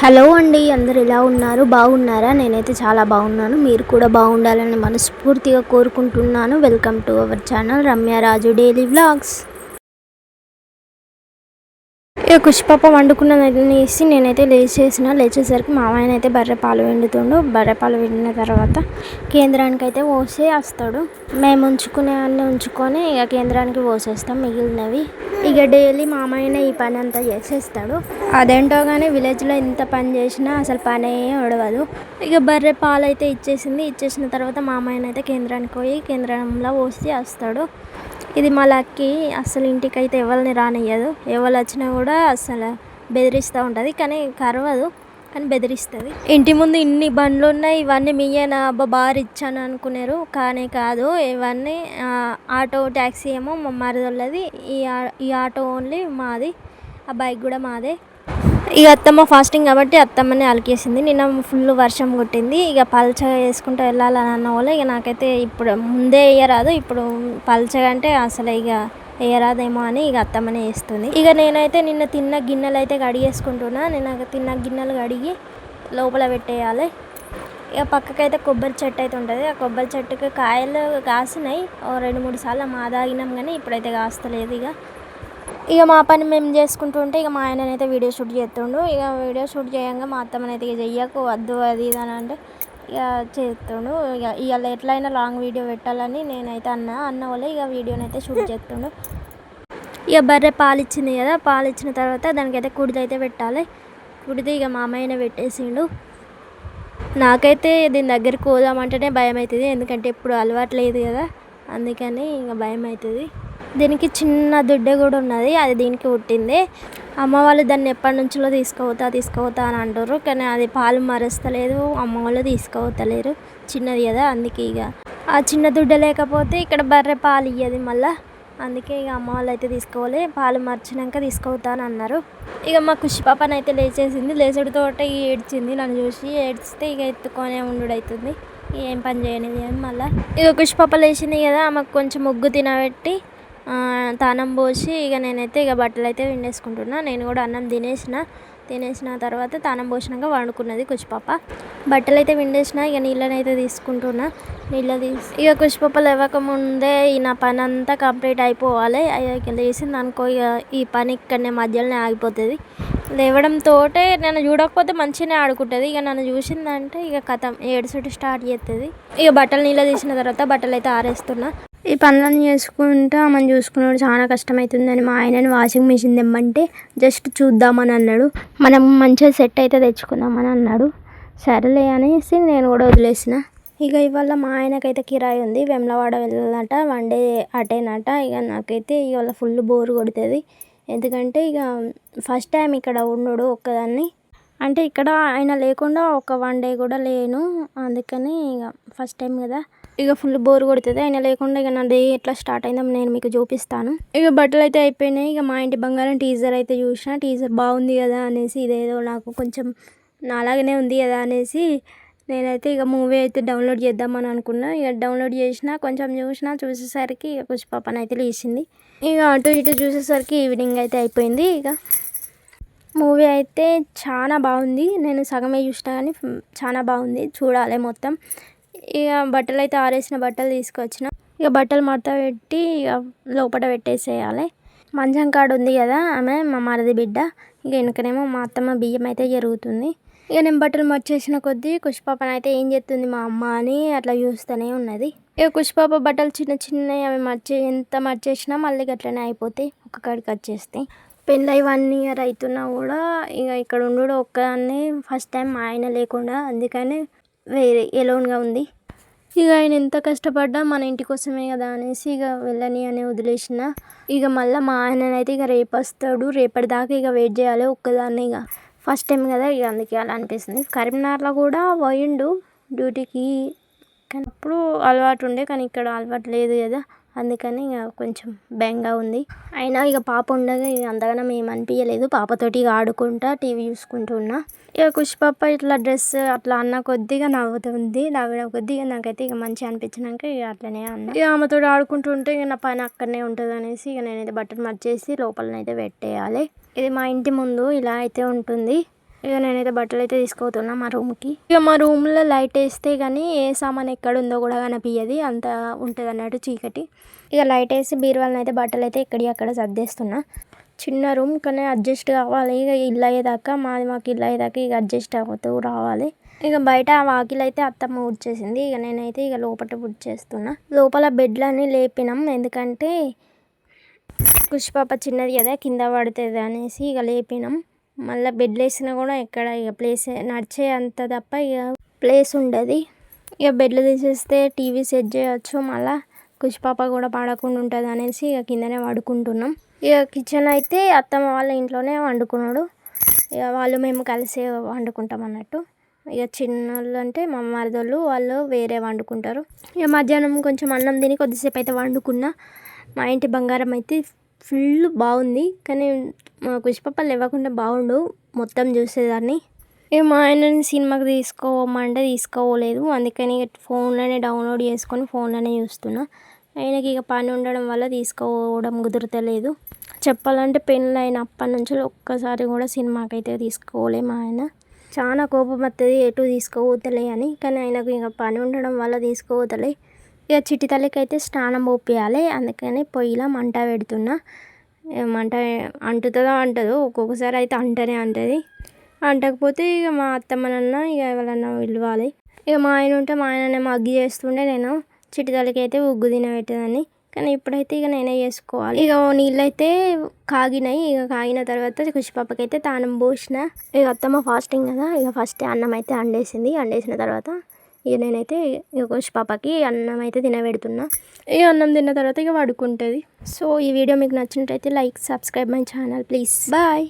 Hello అండి, అందరు ఎలా ఉన్నారు? బాగున్నారా? నేనైతే చాలా బాగున్నాను. మీరు కూడా బాగుండాలని మనస్ఫూర్తిగా కోరుకుంటున్నాను. Welcome to our channel Ramya Raju daily vlogs. ఇక కుష్పాప వండుకున్నదనేసి నేనైతే లేచేసరికి మా ఆయన అయితే బర్రె పాలు పిండుతుండు. బర్రె పాలు పిండిన తర్వాత కేంద్రానికి అయితే పోసి వస్తాడు. మేము ఉంచుకునే అన్నీ ఉంచుకొని ఇక కేంద్రానికి పోసేస్తాం మిగిలినవి. ఇక డైలీ మా ఆయన ఈ పని అంతా చేసేస్తాడు. అదేంటో కానీ విలేజ్లో ఇంత పని చేసినా అసలు పనే ఒడవదు. ఇక బర్రె పాలు అయితే ఇచ్చేసిన తర్వాత మా ఆయన అయితే కేంద్రానికి పోయి కేంద్రంలో పోసి వస్తాడు. ఇది మా లక్కీ. అసలు ఇంటికైతే ఎవరిని రానియ్యదు. ఎవరు వచ్చినా కూడా అసలు బెదిరిస్తూ ఉంటుంది. కానీ కరవదు, కానీ బెదిరిస్తుంది. ఇంటి ముందు ఇన్ని బండ్లు ఉన్నాయి, ఇవన్నీ మీయేనా అబ్బా బాగా రిచ్ అని అనుకున్నారు. కానీ కాదు, ఇవన్నీ ఆటో ట్యాక్సీ ఏమో మా మరిదోళ్ళది, ఈ ఆటో ఓన్లీ మాది, ఆ బైక్ కూడా మాదే. ఇక అత్తమ్మ ఫాస్టింగ్ కాబట్టి అత్తమ్మని అలికేసింది. నిన్న ఫుల్ వర్షం కొట్టింది. ఇక పల్చగా వేసుకుంటూ వెళ్ళాలని అన్న వాళ్ళు ఇక నాకైతే ఇప్పుడు ముందే వేయరాదు, ఇప్పుడు పల్చగా అంటే అసలు ఇక వేయరాదేమో అని ఇక అత్తమ్మనే వేస్తుంది. ఇక నేనైతే నిన్న తిన్న గిన్నెలు అయితే కడిగేసుకుంటున్నా. నిన్న తిన్న గిన్నెలు కడిగి లోపల పెట్టేయాలి. ఇక పక్కకైతే కొబ్బరి చెట్టు అయితే ఉంటుంది. ఆ కొబ్బరి చెట్టుకి కాయలు కాసినాయి. 2-3 సార్లు మా తాగినాం, కానీ ఇప్పుడైతే కాస్తలేదు. ఇక మా పని మేము చేసుకుంటూ ఉంటే ఇక మా ఆయననైతే వీడియో షూట్ చేస్తుండు. ఇక వీడియో షూట్ చేయంగా మా అత్తమ్మనైతే ఇక చెయ్యకు వద్దు అది ఇది అని అంటే ఇక చేస్తుండు. ఇక ఇవాళ ఎట్లయినా లాంగ్ వీడియో పెట్టాలని నేనైతే అన్న వాళ్ళు ఇక వీడియోనైతే షూట్ చేస్తుండు. ఇక బర్రె పాలు ఇచ్చింది కదా, పాలు ఇచ్చిన తర్వాత దానికైతే కుడిది అయితే పెట్టాలి. కుడిది ఇక మా అమ్మాయినే పెట్టేసిండు. నాకైతే దీని దగ్గరికి పోదామంటేనే భయం అవుతుంది, ఎందుకంటే ఎప్పుడు అలవాటు లేదు కదా, అందుకని ఇక భయం అవుతుంది. దీనికి చిన్న దుడ్డే కూడా ఉన్నది, అది దీనికి పుట్టింది. అమ్మ వాళ్ళు దాన్ని ఎప్పటి నుంచో తీసుకుపోతా అని అంటారు, కానీ అది పాలు మరస్తలేదు, అమ్మ వాళ్ళు తీసుకుపోతలేరు, చిన్నది కదా. అందుకే ఇక ఆ చిన్న దుడ్డ లేకపోతే ఇక్కడ బర్రె పాలు ఇయ్యది మళ్ళీ, అందుకే ఇక అమ్మ వాళ్ళు అయితే తీసుకోవాలి, పాలు మర్చినాక తీసుకుపోతాను అన్నారు. ఇక మా కుష్పాపని అయితే లేచేసింది. లేచుడితో ఏడ్చింది, నన్ను చూసి ఏడ్చితే ఇక ఎత్తుకొనే ఉండు అవుతుంది, ఏం పని చేయనిది అని మళ్ళీ. ఇక కుష్పాప లేచింది కదా, ఆమెకు కొంచెం ముగ్గు తినబెట్టి తానం పోసి ఇక నేనైతే ఇక బట్టలు అయితే విండేసుకుంటున్నా. నేను కూడా అన్నం తినేసిన తర్వాత తానం పోసినాక వండుకున్నది కుష్పాప. బట్టలు అయితే విండేసిన, ఇక నీళ్ళనైతే తీసుకుంటున్నా. నీళ్ళు ఇక కుష్పాప లేవకముందే ఈ నా పని అంతా కంప్లీట్ అయిపోవాలి. ఇక లేచింది అనుకో, ఇక ఈ పని ఇక్కడనే మధ్యలోనే ఆగిపోతుంది. లేవడంతో నన్ను చూడకపోతే మంచిగానే ఆడుకుంటుంది, ఇక నన్ను చూసిందంటే ఇక కథం ఏడుసుడు స్టార్ట్ చేస్తుంది. ఇక బట్టలు నీళ్ళు తీసిన తర్వాత బట్టలు అయితే ఆరేస్తున్నా. ఈ పనులను చేసుకుంటూ ఆమెను చూసుకున్నాడు చాలా కష్టమవుతుందని మా ఆయనని వాషింగ్ మిషన్ తెమ్మంటే జస్ట్ చూద్దామని అన్నాడు. మనం మంచిగా సెట్ అయితే తెచ్చుకుందామని అన్నాడు. సరేలే అనేసి నేను కూడా వదిలేసిన. ఇక ఇవాళ మా ఆయనకైతే కిరాయి ఉంది, వేములవాడ వెళ్ళాలట, 1 డే అటేనట. ఇక నాకైతే ఇవాళ ఫుల్ బోర్ కొడుతుంది, ఎందుకంటే ఇక ఫస్ట్ టైం ఇక్కడ ఉన్నాడు ఒక్కదాన్ని, అంటే ఇక్కడ ఆయన లేకుండా ఒక 1 డే కూడా లేను, అందుకని ఇక ఫస్ట్ టైం కదా, ఇక ఫుల్ బోర్ కొడుతుంది. ఆయన లేకుండా ఇక నా డే ఎట్లా స్టార్ట్ అయిందో నేను మీకు చూపిస్తాను. ఇక బట్టలు అయితే అయిపోయినాయి. ఇక మా ఇంటి బంగారం టీజర్ అయితే చూసిన, టీజర్ బాగుంది కదా అనేసి, ఇదేదో నాకు కొంచెం నాలాగనే ఉంది కదా అనేసి నేనైతే ఇక మూవీ అయితే డౌన్లోడ్ చేద్దామని అనుకున్నా. ఇక డౌన్లోడ్ కొంచెం చూసేసరికి ఇక కుష్పాపని అయితే లేచింది. ఇక అటు ఇటు చూసేసరికి ఈవినింగ్ అయితే అయిపోయింది. ఇక మూవీ అయితే చాలా బాగుంది, నేను సగమే చూసినా కానీ చాలా బాగుంది, చూడాలి మొత్తం. ఇక బట్టలు అయితే ఆరేసిన బట్టలు తీసుకొచ్చిన, ఇక బట్టలు మడత పెట్టి ఇక లోపల పెట్టేసేయాలి. మంచం కాడ ఉంది కదా ఆమె, మా మరిది బిడ్డ. ఇక వెనకనేమో మా అత్తమ్మ బియ్యం అయితే జరుగుతుంది. ఇక నేను బట్టలు మర్చేసిన కొద్దీ కుష్పాపని అయితే ఏం చేస్తుంది మా అమ్మ అని అట్లా చూస్తూనే ఉన్నది. ఇక కుష్పాప బట్టలు చిన్నవి అవి ఎంత మర్చేసినా మళ్ళీ అట్లనే అయిపోతాయి, ఒక్క కాడికి వచ్చేస్తాయి. పెళ్ళి 1 year అవుతున్నా కూడా ఇక ఇక్కడ ఉండు ఒక్కదాన్ని, ఫస్ట్ టైం మా ఆయన లేకుండా, అందుకని వేరే ఎలోన్గా ఉంది. ఇక ఆయన ఎంత కష్టపడ్డా మన ఇంటి కోసమే కదా అనేసి ఇక వెళ్ళని అని వదిలేసిన. ఇక మళ్ళీ మా ఆయననైతే ఇక రేపు వస్తాడు, రేపటిదాకా ఇక వెయిట్ చేయాలి ఒక్కదాన్ని, ఇక ఫస్ట్ టైం కదా, ఇక అందుకే అలా అనిపిస్తుంది. కరీంనగర్లో కూడా పోయిండు డ్యూటీకి, కానీ అప్పుడు అలవాటు ఉండే, కానీ ఇక్కడ అలవాటు లేదు కదా, అందుకని ఇక కొంచెం భయంగా ఉంది. అయినా ఇక పాప ఉండగా ఇక అంతగానో ఏం అనిపించలేదు, పాపతోటి ఇక ఆడుకుంటా టీవీ చూసుకుంటూ ఉన్నా. ఇక కుష్పాప ఇట్లా డ్రెస్ అట్లా అన్న కొద్దిగా నవ్వుతుంది, నవ్విన కొద్దిగా నాకైతే ఇక మంచిగా అనిపించినాక ఇక అట్లనే అన్నా. ఇక ఆమెతో ఆడుకుంటూ ఉంటే ఇక నా పని అక్కడనే ఉంటుంది అనేసి ఇక నేనైతే బట్టలు మర్చేసి లోపలనైతే పెట్టేయాలి. ఇది మా ఇంటి ముందు ఇలా అయితే ఉంటుంది. ఇక నేనైతే బట్టలు అయితే తీసుకోతున్నా మా రూమ్కి. ఇక మా రూమ్లో లైట్ వేస్తే కానీ ఏ సామాన్ ఎక్కడ ఉందో కూడా కనిపించదు, అంత ఉంటుంది అన్నట్టు చీకటి. ఇక లైట్ వేసి బీరువాళ్ళని అయితే బట్టలు అయితే ఇక్కడి అక్కడ సర్దేస్తున్నా. చిన్న రూమ్ కానీ అడ్జస్ట్ కావాలి, ఇక ఇల్లు అయ్యేదాకా మాకు ఇల్లు అయ్యేదాకా ఇక అడ్జస్ట్ అవుతూ రావాలి. ఇక బయట ఆ వాకిలు అయితే అత్తమ్మ ఊడ్చేసింది, ఇక నేనైతే ఇక లోపల ఊడ్చేస్తున్నా. లోపల బెడ్లన్నీ లేపినాం, ఎందుకంటే కుష్పాప చిన్నది కదా కింద పడుతుంది అనేసి ఇక లేపినాం. మళ్ళీ బెడ్లు వేసినా కూడా ఎక్కడ ఇక ప్లేస్ నడిచే అంత తప్ప ఇక ప్లేస్ ఉండదు. ఇక బెడ్లు తీసేస్తే టీవీ సెట్ చేయవచ్చు, మళ్ళీ కుష్పాప కూడా పడకుండా ఉంటుంది అనేసి ఇక కిందనే వండుకుంటున్నాం. ఇక కిచెన్ అయితే అత్తమ్మ వాళ్ళ ఇంట్లోనే వండుకున్నాడు, ఇక వాళ్ళు మేము కలిసి వండుకుంటాం అన్నట్టు. ఇక చిన్నోళ్ళు అంటే మా మరదోళ్ళు వాళ్ళు వేరే వండుకుంటారు. ఇక మధ్యాహ్నం కొంచెం అన్నం తిని కొద్దిసేపు అయితే వండుకున్నా. మా ఇంటి బంగారం అయితే ఫుల్ బాగుంది, కానీ మా కుష్పాప లేవకుండా బాగుండు మొత్తం చూసేదాన్ని. ఇక మా ఆయనని సినిమాకి తీసుకోమంటే తీసుకోలేదు, అందుకని ఫోన్లోనే డౌన్లోడ్ చేసుకొని ఫోన్లోనే చూస్తున్నా. ఆయనకి ఇక పని ఉండడం వల్ల తీసుకోవడం కుదరతలేదు. చెప్పాలంటే పెళ్ళి అయిన అప్పటి నుంచి ఒక్కసారి కూడా సినిమాకి అయితే తీసుకోలే మా ఆయన. చాలా కోపం వస్తుంది ఎటు తీసుకోవతలే అని, కానీ ఆయనకు ఇక పని ఉండడం వల్ల తీసుకోవతలే. ఇక చిట్టి తల్లికి అయితే స్నానం పోపియాలి, అందుకని పొయ్యిలో మంట పెడుతున్నా. మంట అంటుతుందో అంటదో, ఒక్కొక్కసారి అయితే అంటనే అంటుంది, అంటకపోతే ఇక మా అత్తమ్మనన్న ఇక ఎవరన్నా పిలవాలి. ఇక మా ఆయన ఉంటే మా ఆయననే మగ్గి చేస్తుండే, నేను చిట్టి తల్లికి అయితే ఉగ్గు తినబెట్టేదాన్ని. కానీ ఇప్పుడైతే ఇక నేనే చేసుకోవాలి. ఇక నీళ్ళు అయితే కాగినాయి, ఇక కాగిన తర్వాత కుష్పాపకి అయితే తానం పోసిన. ఇక అత్తమ్మ ఫాస్టింగ్ కదా, ఇక ఫస్ట్ అన్నం అయితే అండేసిన తర్వాత ఇక నేనైతే ఇక కుష్పాపకి అన్నం అయితే తినబెడుతున్నా. ఇక అన్నం తిన్న తర్వాత ఇక పడుకుంటుంది. సో ఈ వీడియో మీకు నచ్చినట్టయితే like, subscribe my channel please. Bye.